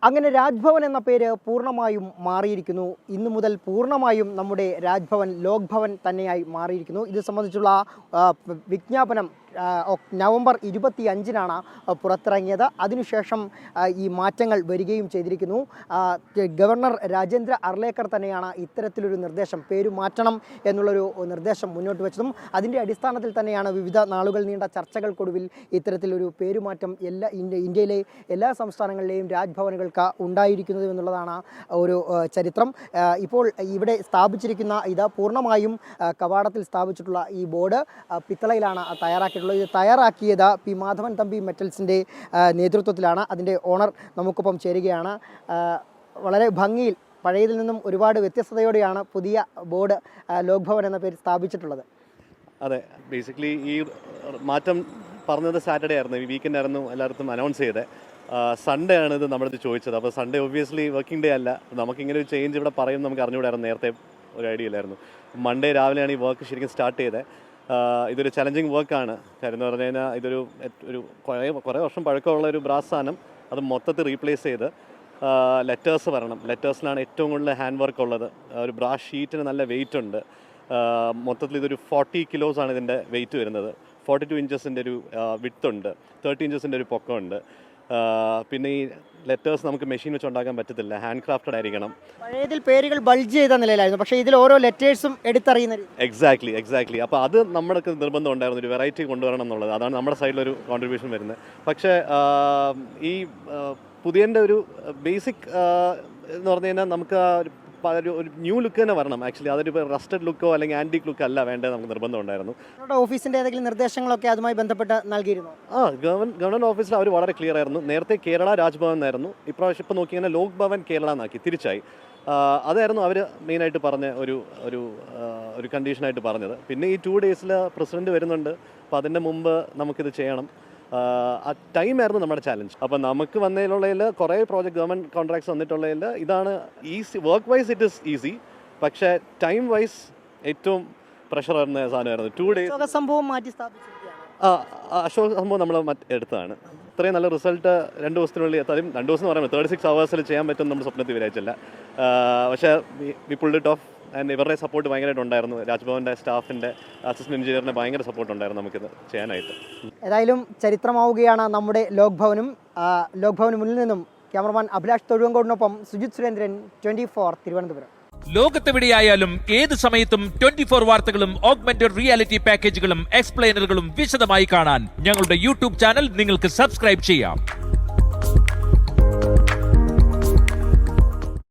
അങ്ങനെ രാജ്ഭവൻ എന്ന പേര് പൂർണ്ണമായും മാറിയിരിക്കുന്നു. ഇന്നു മുതൽ പൂർണ്ണമായും നമ്മുടെ രാജ്ഭവൻ ലോക് ഭവൻ തന്നെയായി മാറിയിരിക്കുന്നു. ഇത് സംബന്ധിച്ചുള്ള വിജ്ഞാപനം നവംബർ 25-നാണ് പുറത്തിറങ്ങിയത്. അതിനുശേഷം ഈ മാറ്റങ്ങൾ വരികയും ചെയ്തിരിക്കുന്നു. ഗവർണർ രാജേന്ദ്ര അർലേക്കർ തന്നെയാണ് ഇത്തരത്തിലൊരു നിർദ്ദേശം, പേര് മാറ്റണം എന്നുള്ളൊരു നിർദ്ദേശം മുന്നോട്ട് വെച്ചതും അതിൻ്റെ അടിസ്ഥാനത്തിൽ തന്നെയാണ് വിവിധ നാളുകൾ നീണ്ട ചർച്ചകൾക്കൊടുവിൽ ഇത്തരത്തിലൊരു പേരുമാറ്റം ഇന്ത്യയിലെ എല്ലാ സംസ്ഥാനങ്ങളിലെയും രാജ്ഭവനുകൾക്ക് ഉണ്ടായിരിക്കുന്നത് എന്നുള്ളതാണ് ഒരു ചരിത്രം. ഇപ്പോൾ ഇവിടെ സ്ഥാപിച്ചിരിക്കുന്ന ഇത് പൂർണ്ണമായും കവാടത്തിൽ സ്ഥാപിച്ചിട്ടുള്ള ഈ ബോർഡ് പിത്തളയിലാണ് തയ്യാറാക്കിയിട്ടുള്ളത്. ഇത് തയ്യാറാക്കിയത് പി മാധവൻ തമ്പി മെറ്റൽസിൻ്റെ നേതൃത്വത്തിലാണ്. അതിൻ്റെ ഓണർ നമുക്കൊപ്പം ചേരുകയാണ്. വളരെ ഭംഗിയിൽ പഴയതിൽ നിന്നും ഒരുപാട് വ്യത്യസ്തതയോടെയാണ് പുതിയ ബോർഡ് ലോക് ഭവൻ എന്ന പേര് സ്ഥാപിച്ചിട്ടുള്ളത്. അതെ, ബേസിക്കലി ഈ മാറ്റം പറഞ്ഞത് സാറ്റർഡേ ആയിരുന്നു, ഈ വീക്കെൻഡ് ആയിരുന്നു എല്ലായിടത്തും അനൗൺസ് ചെയ്തത്. സൺഡേ ആണ് ഇത് നമ്മുടെ അടുത്ത് ചോദിച്ചത്. അപ്പോൾ സൺഡേ ഒബ്വിയസ്ലി വർക്കിംഗ് ഡേ അല്ല. നമുക്കിങ്ങനെ ഒരു ചേഞ്ച് ഇവിടെ പറയും നമുക്ക് അറിഞ്ഞുകൂടായിരുന്നു, നേരത്തെ ഒരു ഐഡിയ ഇല്ലായിരുന്നു. മൺഡേ രാവിലെയാണ് ഈ വർക്ക് ശരിക്കും സ്റ്റാർട്ട് ചെയ്തത്. ഇതൊരു ചലഞ്ചിങ് വർക്കാണ്. കാര്യം എന്ന് പറഞ്ഞു കഴിഞ്ഞാൽ ഇതൊരു കുറേ വർഷം പഴക്കമുള്ള ഒരു ബ്രാസ് സാധനം അത് മൊത്തത്തിൽ റീപ്ലേസ് ചെയ്ത് ലെറ്റേഴ്സ് വരണം. ലെറ്റേഴ്സിലാണ് ഏറ്റവും കൂടുതൽ ഹാൻഡ് വർക്ക് ഉള്ളത്. ഒരു ബ്രാസ് ഷീറ്റിന് നല്ല വെയിറ്റ് ഉണ്ട്. മൊത്തത്തിൽ ഇതൊരു 40 കിലോസാണ് ഇതിൻ്റെ വെയിറ്റ് വരുന്നത്. 42 ഇഞ്ചസിൻ്റെ ഒരു വിഡ്ത്തുണ്ട്, 30 ഇഞ്ചസിൻ്റെ ഒരു പൊക്കമുണ്ട്. പിന്നെ ഈ ലെറ്റേഴ്സ് നമുക്ക് മെഷീൻ വെച്ച് ഉണ്ടാക്കാൻ പറ്റത്തില്ല, ഹാൻഡ് ക്രാഫ്റ്റഡ് ആയിരിക്കണം. പഴയതിൽ പേരുകൾ ബൾജ് ചെയ്ത നിലയിലായിരുന്നു, പക്ഷേ ഇതിൽ ഓരോ ലെറ്റേഴ്സും എടുത്തറിയുന്ന. എക്സാക്ട്ലി. അപ്പോൾ അത് നമ്മൾക്ക് നിർബന്ധം ഉണ്ടായിരുന്നു, ഒരു വെറൈറ്റി കൊണ്ടുവരണം എന്നുള്ളത്. അതാണ് നമ്മുടെ സൈഡിലൊരു കോൺട്രിബ്യൂഷൻ വരുന്നത്. പക്ഷേ ഈ പുതിയൻ്റെ ഒരു ബേസിക് എന്ന് പറഞ്ഞു കഴിഞ്ഞാൽ നമുക്ക് ഒരു ന്യൂ ലുക്ക് തന്നെ വരണം. ആക്ച്വലി അതൊരു റസ്റ്റഡ് ലുക്കോ അല്ലെങ്കിൽ ആൻറ്റിക് ലുക്ക് അല്ല വേണ്ടത്, നമുക്ക് നിർബന്ധം ഉണ്ടായിരുന്നു. ഓഫീസിൻ്റെ ഏതെങ്കിലും നിർദ്ദേശങ്ങളൊക്കെ അതുമായി ബന്ധപ്പെട്ട് നൽകിയിരുന്നു? ഗവൺമെൻറ് ഓഫീസിൽ അവർ വളരെ ക്ലിയർ ആയിരുന്നു. നേരത്തെ കേരള രാജ്ഭവൻ എന്നായിരുന്നു, ഇപ്രാവശ്യം ഇപ്പോൾ നോക്കി കഴിഞ്ഞാൽ ലോക് ഭവൻ കേരള എന്നാക്കി, തിരിച്ചായി. അതായിരുന്നു അവർ മെയിനായിട്ട് പറഞ്ഞ ഒരു കണ്ടീഷനായിട്ട് പറഞ്ഞത്. പിന്നെ ഈ 2 ഡേയ്സിൽ പ്രസിഡന്റ് വരുന്നുണ്ട്, അപ്പോൾ അതിൻ്റെ മുമ്പ് നമുക്കിത് ചെയ്യണം. ആ ടൈമായിരുന്നു നമ്മുടെ ചാലഞ്ച്. അപ്പോൾ നമുക്ക് വന്നതിലുള്ളതിൽ കുറേ ഗവൺമെൻറ് കോൺട്രാക്ട്സ് വന്നിട്ടുള്ളതിൽ ഇതാണ് easy. Work wise it is easy, പക്ഷേ ടൈം വൈസ് ഏറ്റവും പ്രഷർ വരുന്ന സാധനമായിരുന്നു. 2 ഡേയ്സ് സംഭവം മാറ്റി സ്ഥാപിച്ചിരിക്കുകയാണ്. അശോക് സംഭവം നമ്മൾ എടുത്തതാണ്. ഇത്രയും നല്ല റിസൾട്ട് 2 ദിവസത്തിനുള്ളിൽ എത്താനും, 2 ദിവസം എന്ന് പറയുമ്പോൾ 36 hours ചെയ്യാൻ പറ്റും നമ്മൾ സ്വപ്നത്തിൽ വിചാരിച്ചില്ല. പക്ഷേ we pulled it off. And ഇവരുടെ സപ്പോർട്ട് ഭയങ്കരമായിട്ട് ഉണ്ടായിരുന്നു. രാജ്ഭവൻ്റെ സ്റ്റാഫിൻ്റെ അസിസ്റ്റന്റ് എഞ്ചിനീയറിൻ്റെ ഭയങ്കര സപ്പോർട്ട് ഉണ്ടായിരുന്നു നമുക്കിത് ചെയ്യാനായിട്ട്. ഏതായാലും ചരിത്രമാവുകയാണ് നമ്മുടെ ലോക് ഭവനും. ലോക് ഭവന് മുന്നിൽ നിന്നും ക്യാമറമാൻ അഭിലാഷ് തൊഴുവങ്കോടിനൊപ്പം സുജിത് സുരേന്ദ്രൻ, 24 തിരുവനന്തപുരം. ലോകത്തെവിടെയായാലും ഏത് സമയത്തും 24 വാർത്തകളും ഓഗ്മെന്റഡ് റിയാലിറ്റി പാക്കേജുകളും എക്സ്പ്ലെയിനറുകളും വിശദമായി കാണാൻ ഞങ്ങളുടെ യൂട്യൂബ് ചാനൽ നിങ്ങൾക്ക് സബ്സ്ക്രൈബ് ചെയ്യാം.